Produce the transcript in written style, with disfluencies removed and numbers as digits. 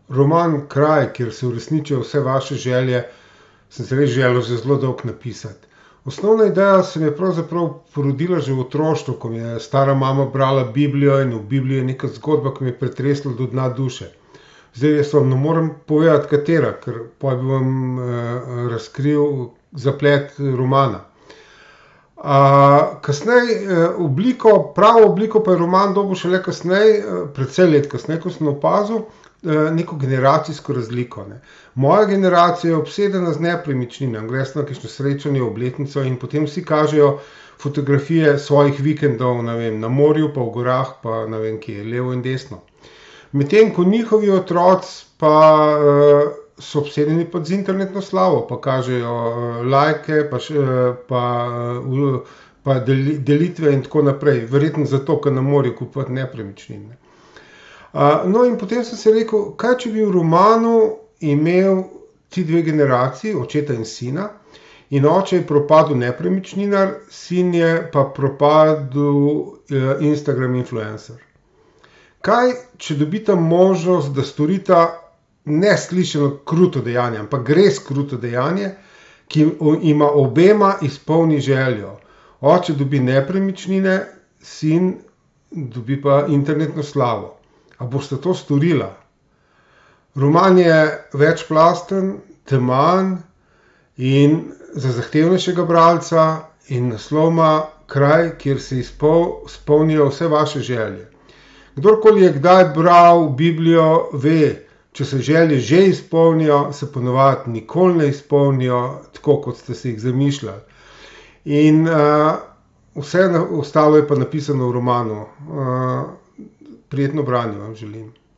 roman Kraj, kjer se uresničijo vse vaše želje, sem se res želel že zelo dolgo napisati. Osnovna ideja se mi je pravzaprav porodila že v otroštvu, ko mi je stara mama brala Biblijo in v Bibliji je neka zgodba, ki mi je pretresla do dna duše. Zdaj, jaz vam ne morem povedati, katera, ker potem bi vam razkril zaplet romana. Kasneje, pravo obliko pa je roman dobil šele kasneje, precej let kasneje, ko sem opazil neko generacijsko razliko, ne. Moja generacija je obsedena z nepremičninami, greš na kakšno srečanje, obletnico in potem vsi kažejo fotografije svojih vikendov, ne vem, na morju, pa v gorah, pa ne vem kje, levo in desno. Medtem ko njihovi otroci pa so obsedeni z internetno slavo, pa kažejo lajke, pa delitve in tako naprej. Verjetno zato, ker ne morejo kupovati nepremičnin, ne. No, in potem sem si rekel, kaj če bi v romanu imel ti dve generaciji, očeta in sina, in oče je propadel nepremičninar, sin je pa propadel Instagram influencer. Kaj, če dobita možnost, da storita neslišano kruto dejanje, ampak res kruto dejanje, ki ima obema izpolni željo. Oče dobi nepremičnine, sin dobi pa internetno slavo. A boste to storila? Roman je večplasten, teman in za zahtevnejšega bralca in naslov ima Kraj, kjer se izpolnijo vse vaše želje. Kdorkoli je kdaj bral Biblijo, ve, če se želje že izpolnijo, se ponavadi nikoli ne izpolnijo tako, kot ste si jih zamišljali. In vse ostalo je pa napisano v romanu. Prijetno branje vam želim.